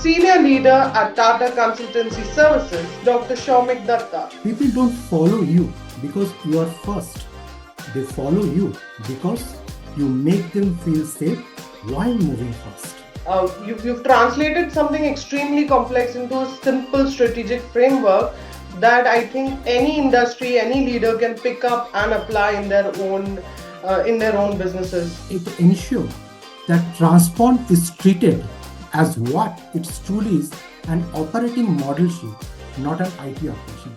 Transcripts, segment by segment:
Senior Leader at Tata Consultancy Services, Dr. Soumik Dutta. People don't follow you because you are first. They follow you because you make them feel safe while moving fast. You've translated something extremely complex into a simple strategic framework that I think any industry, any leader can pick up and apply in their own businesses. It ensures that transport is treated as what it truly is, an operating model sheet, not an IT operation.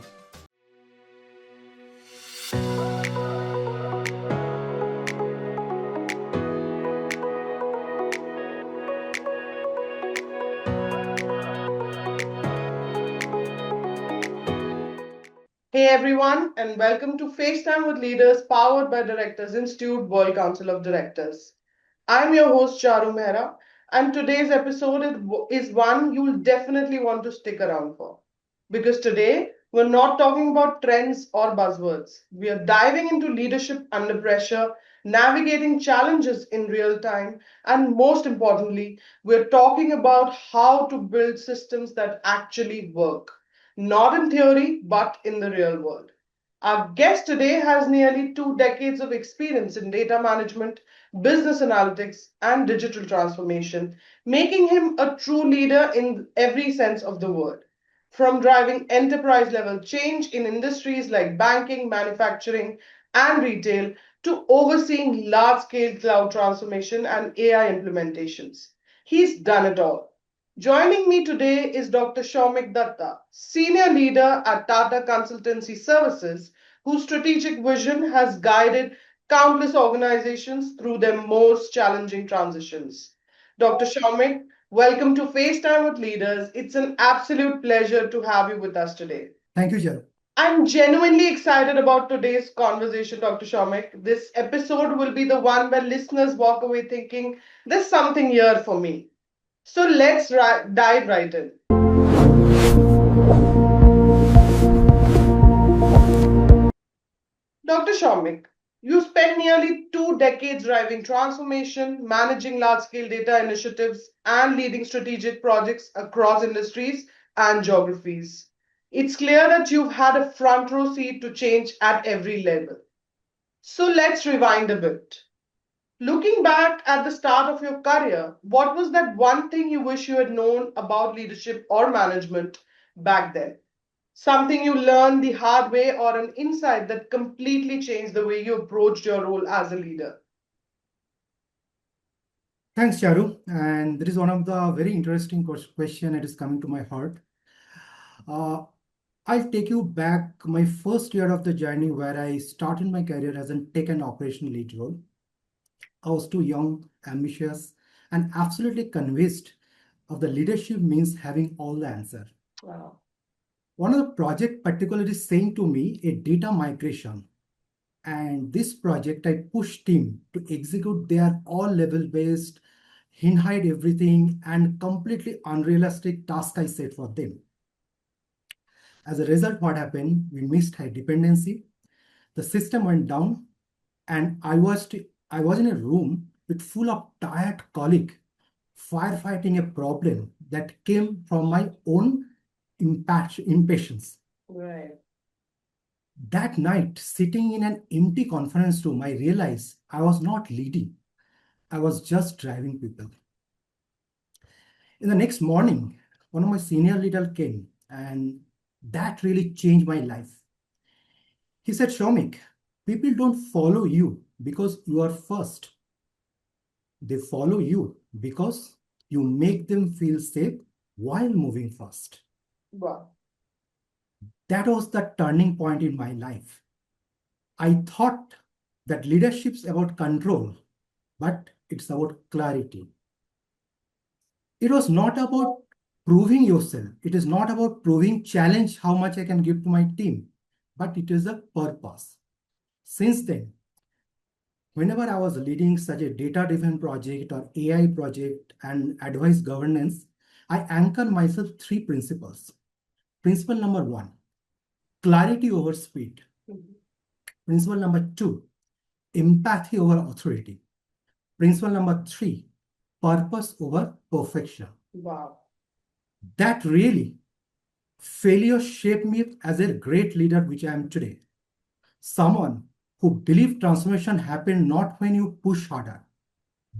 Hey everyone, and welcome to FaceTime with Leaders powered by Directors Institute World Council of Directors. I'm your host Charu Mehra, and today's episode is one you'll definitely want to stick around for. Because today we're not talking about trends or buzzwords. We are diving into leadership under pressure, navigating challenges in real time, and most importantly, we're talking about how to build systems that actually work, not in theory, but in the real world. Our guest today has nearly 2 decades of experience in data management, business analytics, and digital transformation, making him a true leader in every sense of the word. From driving enterprise level change in industries like banking, manufacturing, and retail to overseeing large scale cloud transformation and AI implementations. He's done it all. Joining me today is Dr. Soumik Dutta, Senior Leader at Tata Consultancy Services, whose strategic vision has guided countless organizations through their most challenging transitions. Dr. Soumik, welcome to FaceTime with Leaders. It's an absolute pleasure to have you with us today. Thank you, Charu. I'm genuinely excited about today's conversation, Dr. Soumik. This episode will be the one where listeners walk away thinking, there's something here for me. So let's dive right in. Dr. Soumik, you spent nearly 2 decades driving transformation, managing large scale data initiatives, and leading strategic projects across industries and geographies. It's clear that you've had a front row seat to change at every level. So let's rewind a bit. Looking back at the start of your career, what was that one thing you wish you had known about leadership or management back then? Something you learned the hard way or an insight that completely changed the way you approached your role as a leader? Thanks, Charu. And there is one of the very interesting question that is coming to my heart. Uh, I'll take you back my first year of the journey where I started my career as a tech and operational lead role. I was too young, ambitious, and absolutely convinced of the leadership means having all the answer. Wow. One of the project particularly saying to me a data migration. And this project, I pushed team to execute their all level based, hide everything, and completely unrealistic task I set for them. As a result, what happened? We missed high dependency. The system went down, and I was in a room with full of tired colleague firefighting a problem that came from my own impatience. Right. That night, sitting in an empty conference room, I realized I was not leading. I was just driving people. In the next morning, one of my senior leaders came, and that really changed my life. He said, Soumik, people don't follow you because you are first. They follow you because you make them feel safe while moving fast. Wow. That was the turning point in my life. I thought that leadership's about control, but it's about clarity. It was not about proving yourself. It is not about proving challenge how much I can give to my team, but it is a purpose. Since then, whenever I was leading such a data-driven project or AI project and advice governance, I anchor myself 3 principles. Principle number 1, clarity over speed. Principle number 2, empathy over authority. Principle number 3, purpose over perfection. Wow. That really failure shaped me as a great leader, which I am today. Someone who believed transformation happened not when you push harder,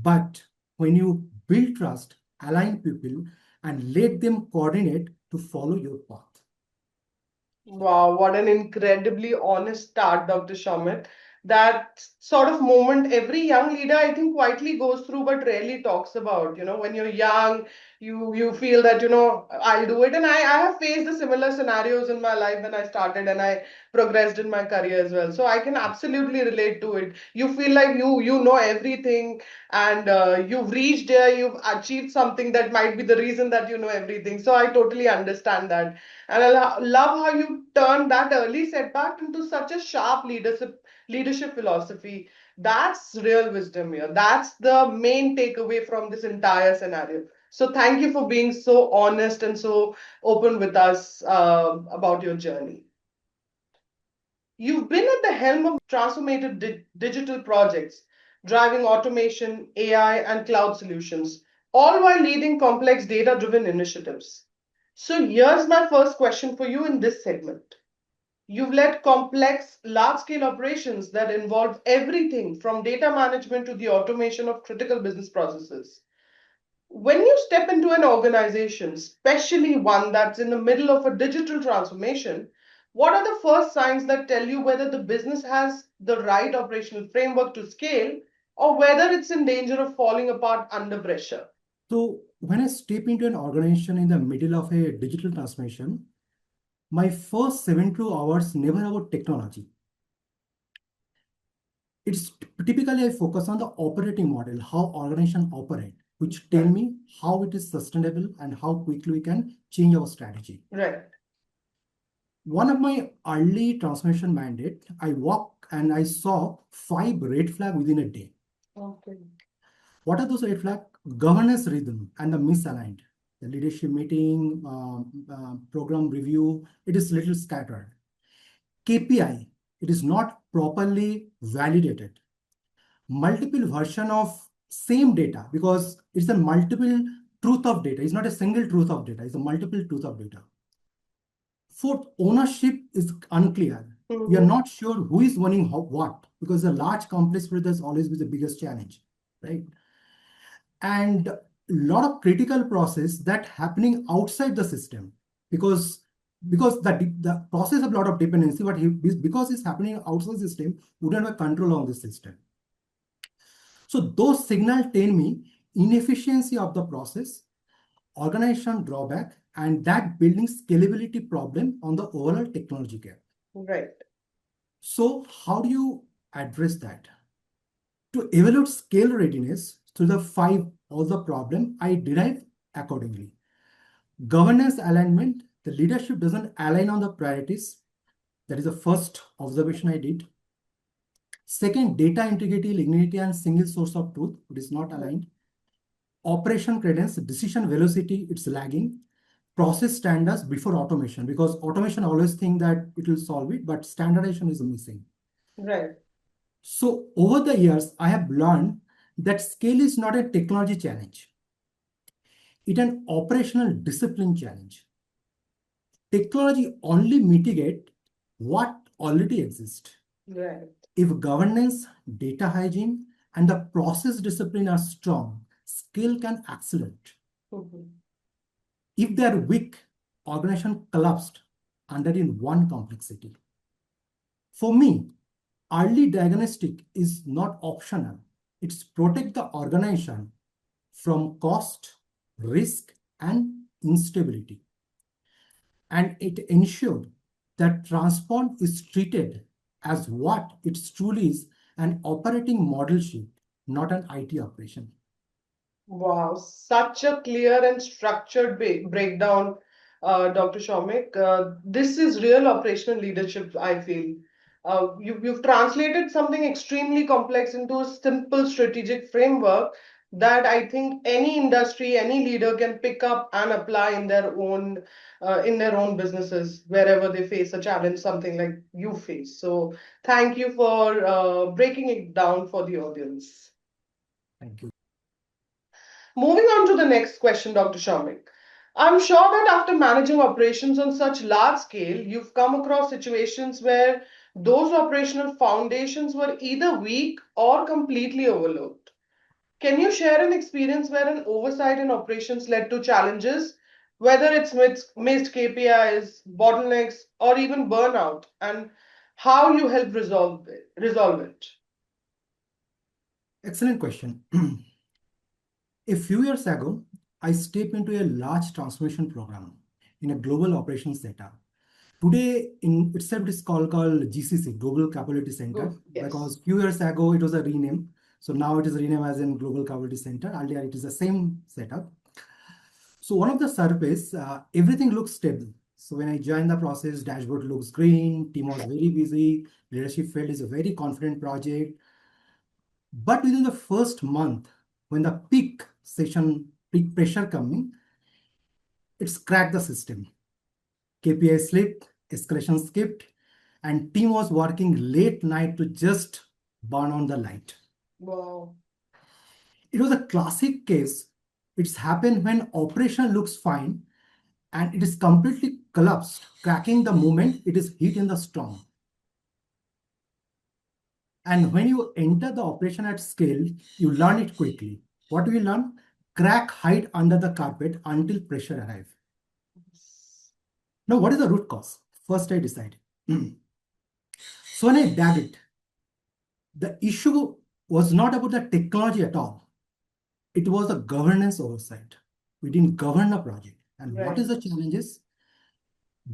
but when you build trust, align people, and let them coordinate to follow your path. Wow, what an incredibly honest start, Dr. Shamit. That sort of moment every young leader, I think, quietly goes through but rarely talks about. When you're young, you feel that, I'll do it. And I have faced the similar scenarios in my life when I started and I progressed in my career as well. So I can absolutely relate to it. You feel like you know everything and you've reached there, you've achieved something that might be the reason that you know everything. So I totally understand that. And love how you turned that early setback into such a sharp leadership philosophy. That's real wisdom here. That's the main takeaway from this entire scenario. So thank you for being so honest and so open with us about your journey. You've been at the helm of transformative digital projects, driving automation, AI, and cloud solutions, all while leading complex data driven initiatives. So, here's my first question for you in this segment. You've led complex, large scale operations that involve everything from data management to the automation of critical business processes. When you step into an organization, especially one that's in the middle of a digital transformation, what are the first signs that tell you whether the business has the right operational framework to scale or whether it's in danger of falling apart under pressure? So, when I step into an organization in the middle of a digital transformation, my first 72 hours never about technology. It's typically I focus on the operating model, how organization operate, which tell Right. me how it is sustainable and how quickly we can change our strategy. Right. One of my early transformation mandate, I walked and I saw 5 red flags within a day. Okay. What are those red flags? Governance rhythm and the misaligned. The leadership meeting, program review, it is little scattered. KPI, it is not properly validated. Multiple version of same data because it's a multiple truth of data. It's not a single truth of data. It's a multiple truth of data. Fourth, ownership is unclear. We are Mhm. not sure who is owning what because a large complex project is always the biggest challenge, right? And a lot of critical process that happening outside the system because the process of a lot of dependency, but because it's happening outside the system, we don't have control on the system. So those signals tell me inefficiency of the process, organization drawback, and that building scalability problem on the overall technology gap. Right. So how do you address that? To evaluate scale readiness to the 5 all the problem, I derive accordingly. Governance alignment, the leadership doesn't align on the priorities. That is the first observation I did. Second, data integrity, linearity, and single source of truth, it is not aligned. Operation cadence, decision velocity, it's lagging. Process standards before automation, because automation always think that it will solve it, but standardization is missing. Right. So over the years, I have learned that scale is not a technology challenge. It's an operational discipline challenge. Technology only mitigate what already exists. Right. If governance, data hygiene, and the process discipline are strong, scale can accelerate. Mhm. If they are weak, organization collapsed under in one complexity. For me, early diagnostic is not optional. It's protect the organization from cost, risk, and instability. And it ensured that transport is treated as what it truly is, an operating model shift, not an IT operation. Wow, such a clear and structured breakdown, Dr. Shomik. This is real operational leadership, I feel. You've translated something extremely complex into a simple strategic framework that I think any industry, any leader can pick up and apply in their own businesses wherever they face a challenge, something like you face. So, thank you for breaking it down for the audience. Thank you. Moving on to the next question, Dr. Shamik. I'm sure that after managing operations on such large scale, you've come across situations where those operational foundations were either weak or completely overlooked. Can you share an experience where an oversight in operations led to challenges, whether it's missed KPIs, bottlenecks, or even burnout, and how you help resolve it? Excellent question. A few years ago, I stepped into a large transformation program in a global operations setup. Today, in itself, it is called GCC, Global Capability Center, Good. Yes. because few years ago it was a rename. So now it is renamed as in Global Capability Center. Earlier, it is the same setup. So one of the surface, everything looks stable. So when I joined the process, dashboard looks green, team was very busy, leadership felt it's a very confident project. But within the first month, when the peak pressure coming, it's cracked the system. KPI slipped, escalation skipped, and team was working late night to just burn on the light. Wow. It was a classic case. It's happened when operation looks fine and it is completely collapsed, cracking the moment it is hit in the storm. And when you enter the operation at scale, you learn it quickly. What do you learn? Crack, hide under the carpet until pressure arrives. Now, what is the root cause? First, I decide. So when I dug it, the issue was not about the technology at all. It was a governance oversight. We didn't govern the project. And what is Right. the challenges?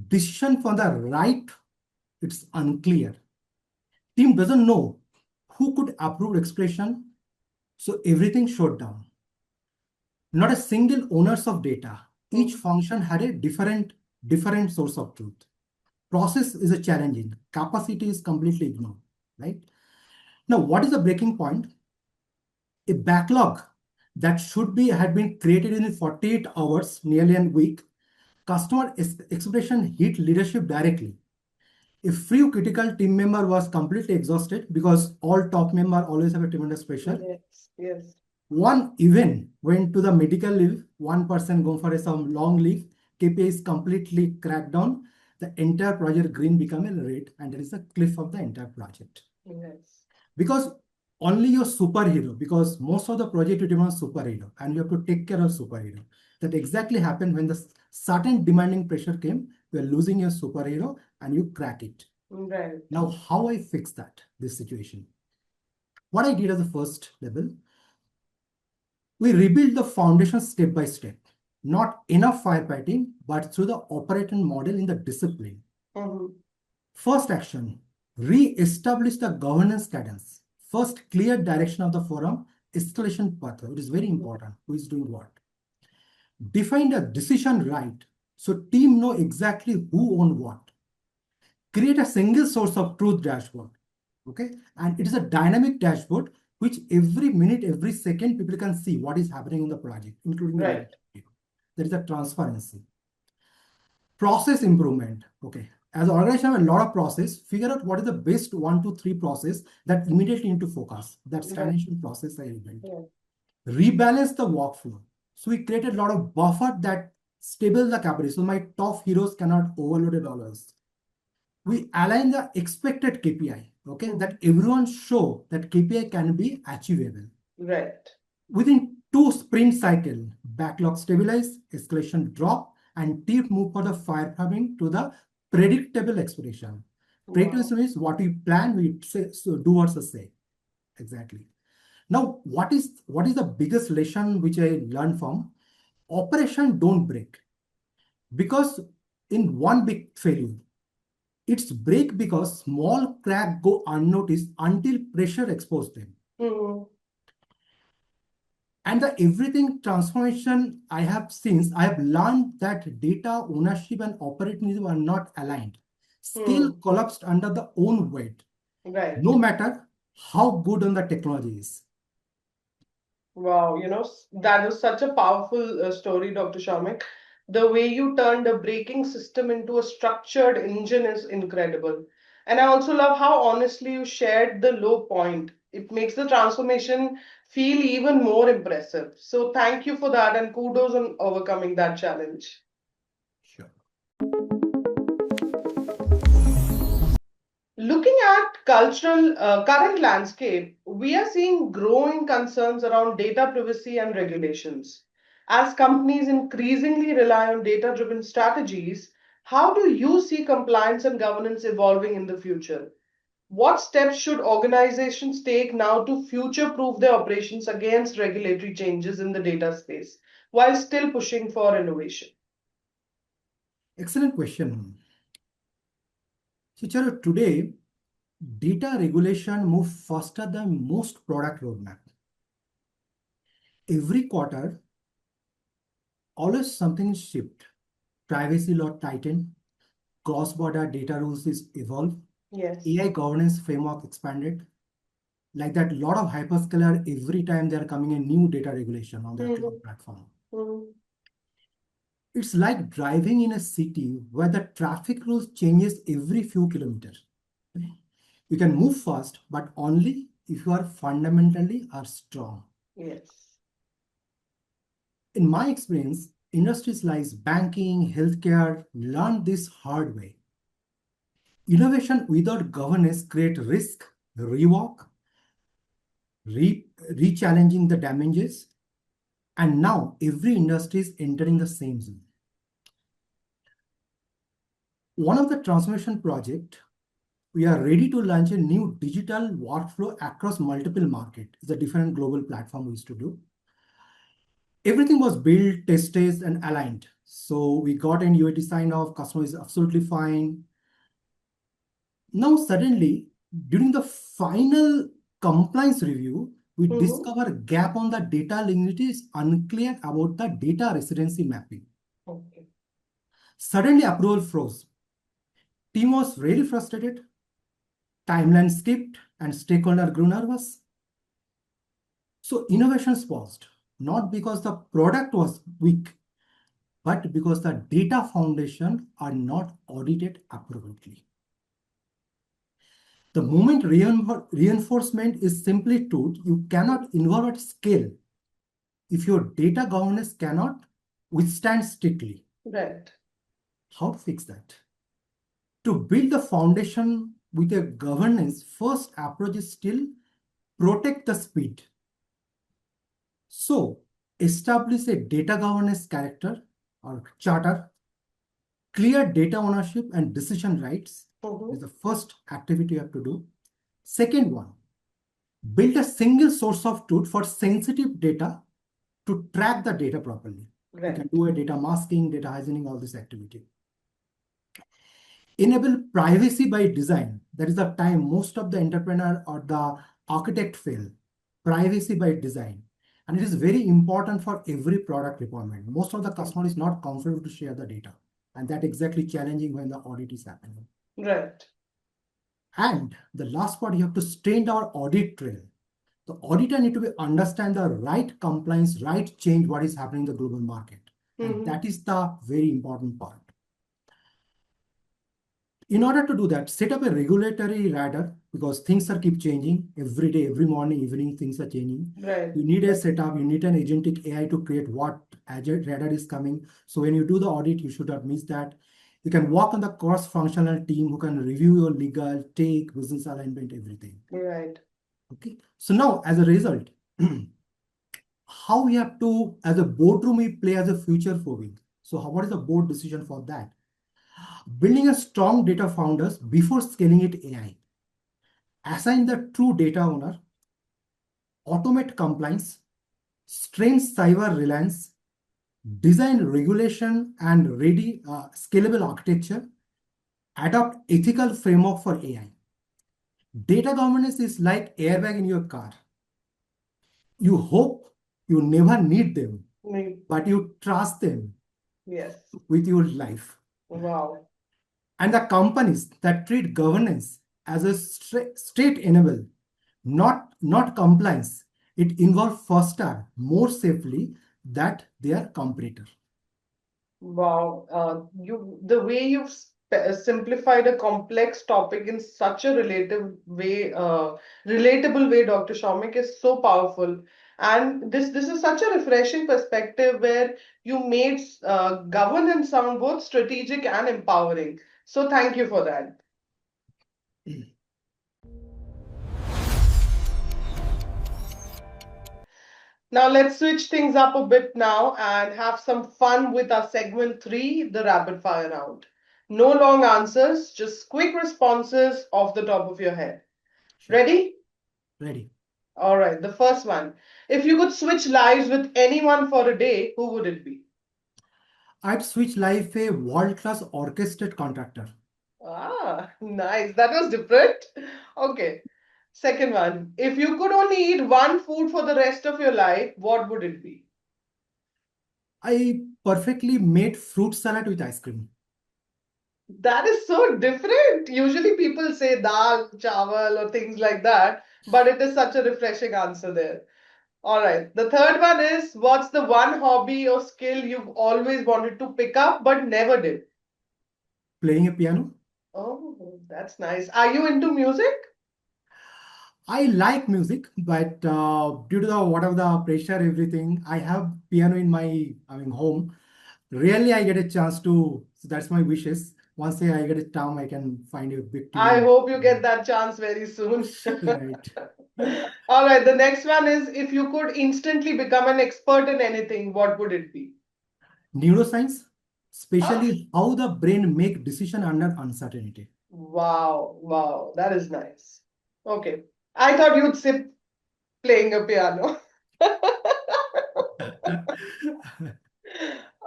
Decision for the right, it's unclear. Team doesn't know who could approve expression, so everything shut down. Not a single owners of data. Each function had a different source of truth. Process is a challenging. Capacity is completely ignored, right? Now, what is the breaking point? A backlog that should be had been created in 48 hours, nearly a week. Customer expression hit leadership directly. A few critical team member was completely exhausted because all top member always have a tremendous pressure. Yes. Yes. One even went to the medical leave, one person go for some long leave, KPI is completely cracked down, the entire project green become a red, and there is a cliff of the entire project. Yes. Because only your superhero, because most of the project you demand superhero, and you have to take care of superhero. That exactly happened when the certain demanding pressure came, you are losing your superhero and you crack it. Right. Now, how I fix this situation? What I did as a first level, we rebuild the foundation step by step. Not enough firefighting, but through the operating model in the discipline. First action, re-establish the governance cadence. First, clear direction of the forum, escalation path. It is very important. Who is doing what? Define the decision right, so team know exactly who own what. Create a single source of truth dashboard. Okay, and it is a dynamic dashboard which every minute, every second, people can see what is happening in the project, including the leadership. There is a transparency. Process improvement. Okay, as an organization have a lot of process, figure out what is the best 1 to 3 process that immediately need to focus. That stagnation process I built. Rebalance the workflow. So we created a lot of buffer that stable the capacity. So my top heroes cannot overload it others. We align the expected KPI, okay, that everyone show that KPI can be achievable. Right. Within 2 sprint cycle, backlog stabilize, escalation drop, and team move for the firefighting to the predictable expiration. Predictable is what we plan, we say, so do what say. Exactly. Now, what is the biggest lesson which I learned from? Operation don't break. Because in one big failure, it's break because small crack go unnoticed until pressure expose them. And the everything transformation I have learned that data ownership and operating are not aligned. Skill collapsed under the own weight. Right. No matter how good on the technology is. Wow, that was such a powerful story, Dr. Soumik. The way you turned a braking system into a structured engine is incredible. And I also love how honestly you shared the low point. it makes the transformation feel even more impressive. So thank you for that, and kudos on overcoming that challenge. Sure. Looking at cultural current landscape, we are seeing growing concerns around data privacy and regulations. As companies increasingly rely on data-driven strategies, how do you see compliance and governance evolving in the future? What steps should organizations take now to future-proof their operations against regulatory changes in the data space while still pushing for innovation? Excellent question. So, Charu, today, data regulation moves faster than most product roadmap. Every quarter, always something shift. Privacy law tighten, cross-border data rules is evolve, Yes. AI governance framework expanded. Like that, lot of hyperscaler every time they are coming a new data regulation on their cloud platform. It's like driving in a city where the traffic rules changes every few kilometers. You can move fast, but only if you are fundamentally are strong. Yes. In my experience, industries like banking, healthcare learn this hard way. Innovation without governance create risk, rework, re-challenging the damages, and now every industry is entering the same zone. One of the transformation project, we are ready to launch a new digital workflow across multiple markets. It's a different global platform we used to do. Everything was built, tested, and aligned. So we got an UAT sign off, customer is absolutely fine. Now suddenly, during the final compliance review, we discover a gap on the data lineage is unclear about the data residency mapping. Okay. Suddenly approval froze. Team was very frustrated. Timeline skipped and stakeholder grew nervous. So innovations paused, not because the product was weak, but because the data foundation are not audited appropriately. The moment reinforcement is simply truth, you cannot involve at scale if your data governance cannot withstand strictly. Right. How to fix that? To build the foundation with a governance, first approach is still protect the speed. So establish a data governance character or charter, clear data ownership and decision rights is the first activity you have to do. Second one, build a single source of truth for sensitive data to track the data properly. Right. You can do a data masking, data hygiening, all this activity. Enable privacy by design. That is the time most of the entrepreneur or the architect fail. Privacy by design. And it is very important for every product requirement. Most of the customer is not comfortable to share the data. And that exactly challenging when the audit is happening. Right. And the last part, you have to strengthen our audit trail. The auditor need to understand the right compliance, right change, what is happening in the global market. And that is the very important part. In order to do that, set up a regulatory radar because things are keep changing every day, every morning, evening, things are changing. Right. You need a setup, you need an agentic AI to create what agile radar is coming. So when you do the audit, you should not miss that. You can work on the cross-functional team who can review your legal, take, business alignment, everything. Right. Okay. So now, as a result, how we have to, as a boardroom, we play as a future forward. So what is the board decision for that? Building a strong data founders before scaling it AI. Assign the true data owner, automate compliance, strengthen cyber reliance, design regulation and ready scalable architecture, adopt ethical framework for AI. Data governance is like airbag in your car. You hope you never need them, but you trust them. Yes. With your life. Wow. And the companies that treat governance as a state enable, not compliance, it involves faster, more safely that their competitor. Wow. The way you've simplified a complex topic in such a relatable way, Dr. Soumik, is so powerful. And this is such a refreshing perspective where you made governance sound both strategic and empowering. So thank you for that. Now let's switch things up a bit now and have some fun with our segment three, the rapid fire round. No long answers, just quick responses off the top of your head. Sure. Ready? Ready. All right, the first one. If you could switch lives with anyone for a day, who would it be? I'd switch life a world-class orchestrated contractor. Ah, nice. That was different. Okay. Second one. If you could only eat one food for the rest of your life, what would it be? I perfectly made fruit salad with ice cream. That is so different. Usually people say dal, chawal, or things like that, but it is such a refreshing answer there. All right. The third one is what's the one hobby or skill you've always wanted to pick up but never did? Playing a piano. Oh, that's nice. Are you into music? I like music, but due to the whatever the pressure, everything, I have piano in my home. Rarely I get a chance to. So that's my wishes. Once I get a time, I can find a big I tune. hope you get that chance very soon. Right. All right. The next one is if you could instantly become an expert in anything, what would it be? Neuroscience, Ah, especially how the brain make decision under uncertainty. wow, wow, that is nice. Okay. I thought you'd say playing a piano.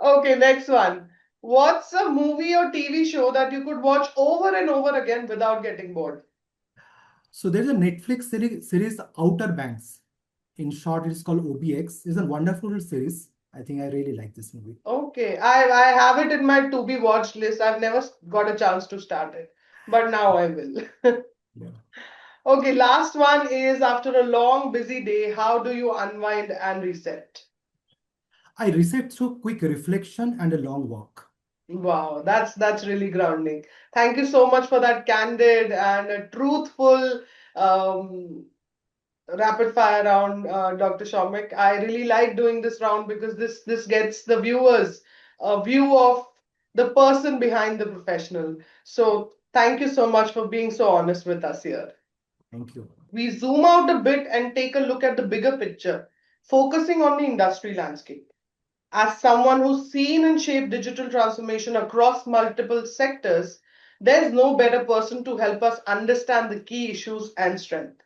Okay, next one. What's a movie or TV show that you could watch over and over again without getting bored? So there's a Netflix series Outer Banks. In short, it's called OBX. It's a wonderful series. I think I really like this movie. Okay, I have it in my to be watched list. I've never got a chance to start it, but now I will. Yeah. Okay, last one is after a long, busy day, how do you unwind and reset? I reset through quick reflection and a long walk. Wow, that's really grounding. Thank you so much for that candid and truthful rapid fire round, Dr. Soumik. I really like doing this round because this gets the viewers a view of the person behind the professional. So thank you so much for being so honest with us here. Thank you. We zoom out a bit and take a look at the bigger picture, focusing on the industry landscape. As someone who's seen and shaped digital transformation across multiple sectors, there's no better person to help us understand the key issues and strength.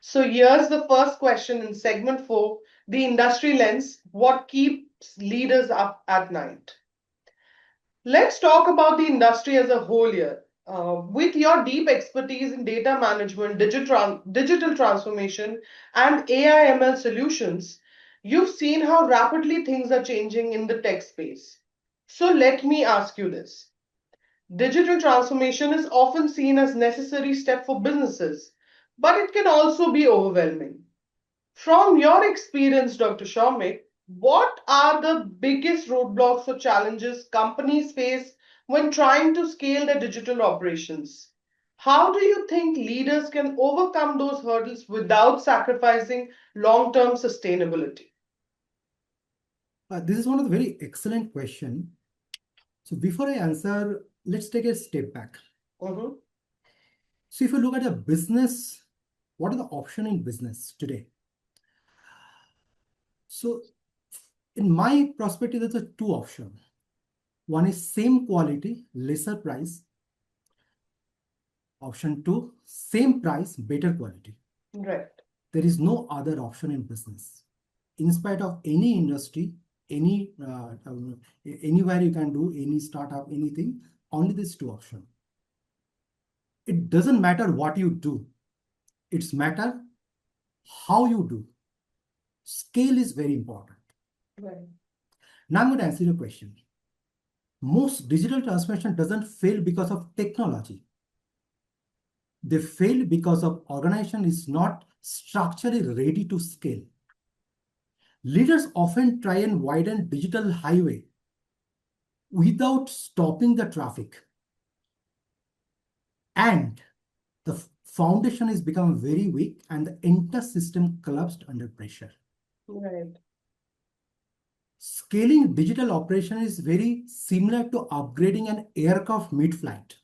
So here's the first question in segment four, the industry lens, what keeps leaders up at night? Let's talk about the industry as a whole here. With your deep expertise in data management, digital transformation, and AI ML solutions, you've seen how rapidly things are changing in the tech space. So let me ask you this. Digital transformation is often seen as necessary step for businesses, but it can also be overwhelming. From your experience, Dr. Soumik, what are the biggest roadblocks or challenges companies face when trying to scale their digital operations? How do you think leaders can overcome those hurdles without sacrificing long-term sustainability? This is one of the very excellent question. So before I answer, let's take a step back. Mhm. So if you look at a business, what are the option in business today? So in my perspective, there's a two option. One is same quality, lesser price. Option two, same price, better quality. Right. There is no other option in business. In spite of any industry, anywhere you can do, any startup, anything, only these two options. It doesn't matter what you do. It's matter how you do. Scale is very important. Right. Now I'm going to answer your question. Most digital transformation doesn't fail because of technology. They fail because of organization is not structurally ready to scale. Leaders often try and widen digital highway without stopping the traffic. And the foundation is become very weak and the entire system collapsed under pressure. Right. Scaling digital operation is very similar to upgrading an aircraft mid-flight.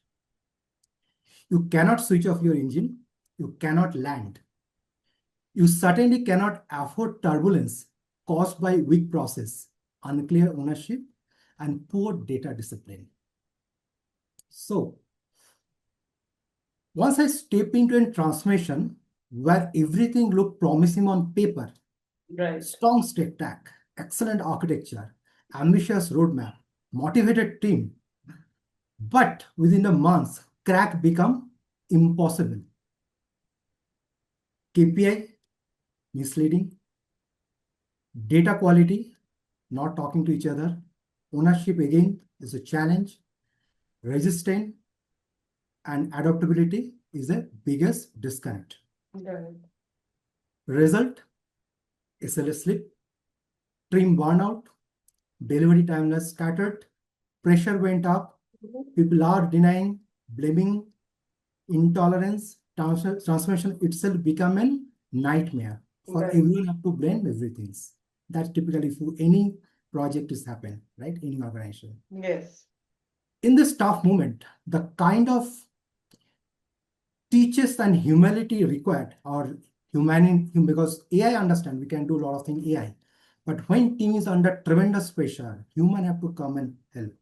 You cannot switch off your engine, you cannot land. You certainly cannot afford turbulence caused by weak process, unclear ownership, and poor data discipline. So, once I step into a transformation where everything looked promising on paper, Right. strong stack, excellent architecture, ambitious roadmap, motivated team, but within a month, crack become impossible. KPI, misleading, data quality, not talking to each other, ownership again is a challenge, resistance and adaptability is the biggest disconnect. Right. Result, SLA slip, team burnout, delivery timelines scattered, pressure went up, people are denying, blaming, intolerance, transformation itself become a nightmare for Right. everyone have to blame everything. That's typically for any project is happen, right? Any organization. Yes. In this tough moment, the kind of teaches and humility required or humanity, because AI understand we can do a lot of things AI, but when team is under tremendous pressure, human have to come and help.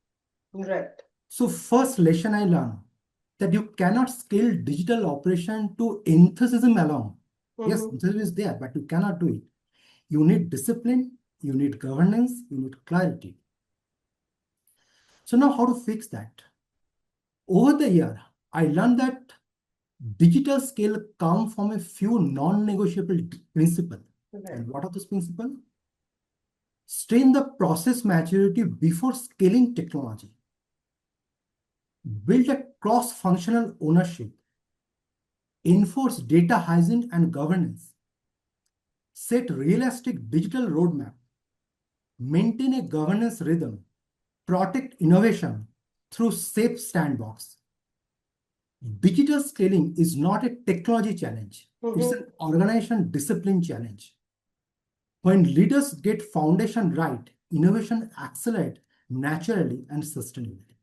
Right. So first lesson I learned that you cannot scale digital operation to enthusiasm alone. Yes, enthusiasm is there, but you cannot do it. You need discipline, you need governance, you need clarity. So now how to fix that? Over the year, I learned that digital scale come from a few non-negotiable principles. Right. And what are those principles? Strain the process maturity before scaling technology. Build a cross-functional ownership. Enforce data hygiene and governance. Set realistic digital roadmap. Maintain a governance rhythm. Protect innovation through safe sandbox. Digital scaling is not a technology challenge. It's an organization discipline challenge. When leaders get foundation right, innovation accelerates naturally and sustainably.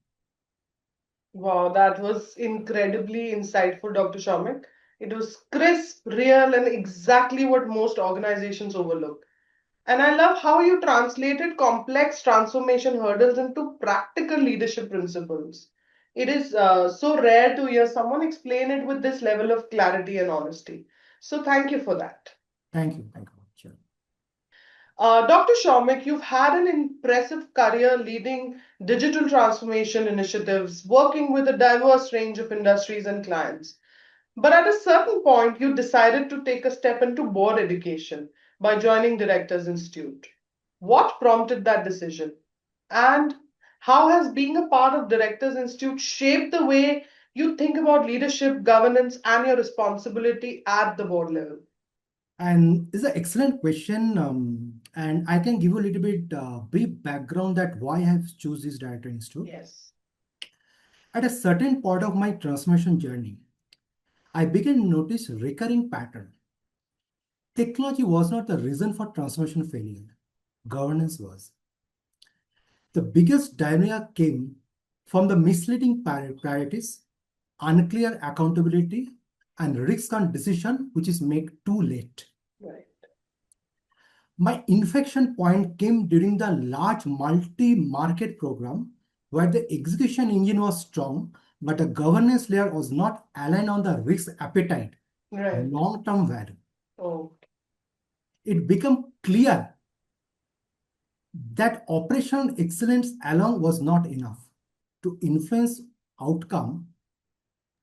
Wow, that was incredibly insightful, Dr. Soumik. It was crisp, real, and exactly what most organizations overlook. And I love how you translated complex transformation hurdles into practical leadership principles. It is so rare to hear someone explain it with this level of clarity and honesty. So, thank you for that. Thank you. Thank you. Sure. Dr. Soumik, you've had an impressive career leading digital transformation initiatives, working with a diverse range of industries and clients. But at a certain point, you decided to take a step into board education by joining Directors Institute. What prompted that decision? And how has being a part of Directors Institute shaped the way you think about leadership, governance, and your responsibility at the board level? And it's an excellent question. And I can give you a little bit brief background that why I have choose this director institute. Yes. At a certain point of my transformation journey, I began to notice recurring pattern. Technology was not the reason for transformation failure. Governance was. The biggest dilemma came from the misleading priorities, unclear accountability, and risk on decision which is made too late. Right. My inflection point came during the large multi-market program where the execution engine was strong, but the governance layer was not aligned on the risk appetite, Right. long-term value. Oh. It became clear that operational excellence alone was not enough to influence outcome.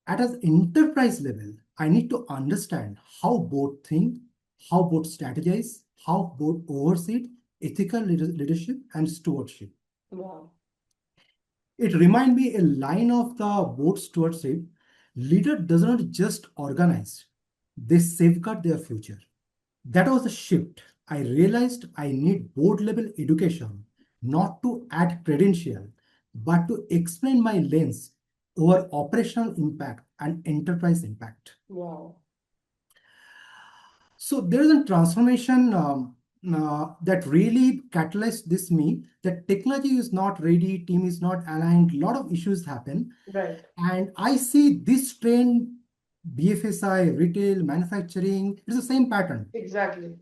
At an enterprise level, I need to understand how both think, how both strategize, how both oversee ethical leadership and stewardship. Wow. It reminds me a line of the board stewardship. Leader does not just organize, they safeguard their future. That was the shift. I realized I need board level education, not to add credential, but to explain my lens, over operational impact and enterprise impact. Wow. So there is a transformation that really catalyzed this me that technology is not ready, team is not aligned, a lot of issues happen. Right. And I see this trend, BFSI, retail, manufacturing, it's the same pattern. Exactly.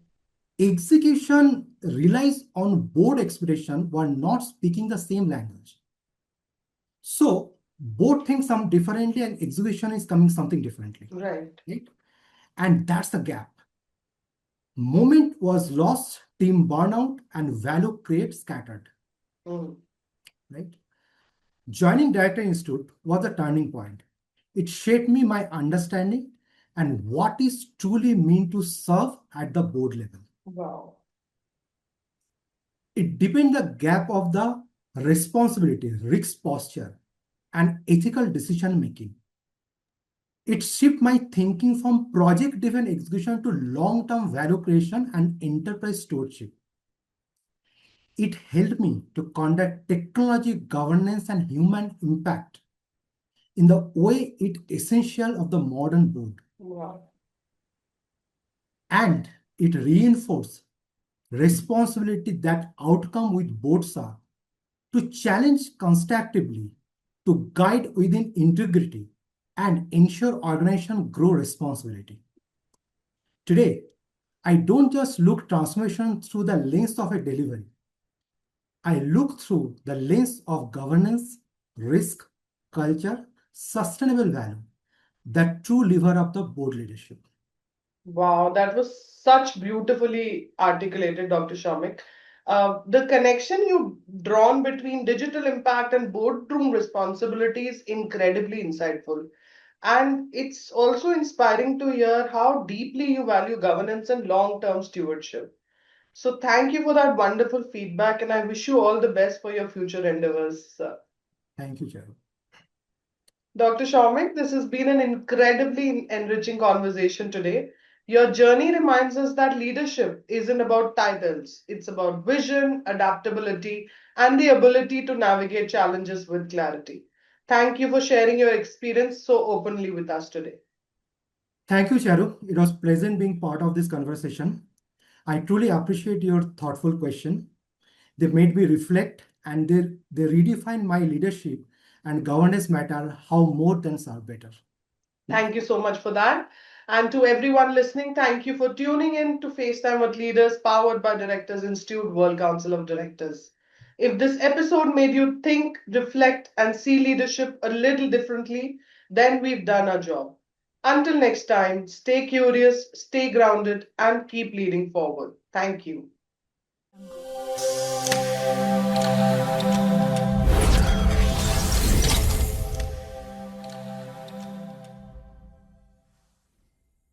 Execution relies on board expectation while not speaking the same language. So both think some differently and execution is coming something differently. Right. Right? And that's the gap. Moment was lost, team burnout, and value create scattered. Mm. Right? Joining Director Institute was a turning point. It shaped me my understanding and what is truly mean to serve at the board level. Wow. It deepened the gap of the responsibility, risk posture, and ethical decision making. It shifted my thinking from project driven execution to long term value creation and enterprise stewardship. It helped me to conduct technology governance and human impact in the way it essential of the modern board. Wow. And it reinforced responsibility that outcome with boards are to challenge constructively, to guide within integrity, and ensure organization grow responsibility. Today, I don't just look transformation through the lens of a delivery. I look through the lens of governance, risk, culture, sustainable value, that true lever of the board leadership. Wow, that was such beautifully articulated, Dr. Shamik. The connection you've drawn between digital impact and boardroom responsibility is incredibly insightful. And it's also inspiring to hear how deeply you value governance and long-term stewardship. So thank you for that wonderful feedback, and I wish you all the best for your future endeavors, sir. Thank you, Charu. Dr. Shamik, this has been an incredibly enriching conversation today. Your journey reminds us that leadership isn't about titles, it's about vision, adaptability, and the ability to navigate challenges with clarity. Thank you for sharing your experience so openly with us today. Thank you, Charu. It was pleasant being part of this conversation. I truly appreciate your thoughtful question. They made me reflect and they redefine my leadership and governance matter how more than serve better. Thank you so much for that. And to everyone listening, thank you for tuning in to FaceTime with Leaders, powered by Directors Institute World Council of Directors. If this episode made you think, reflect, and see leadership a little differently, then we've done our job. Until next time, stay curious, stay grounded, and keep leading forward. Thank you.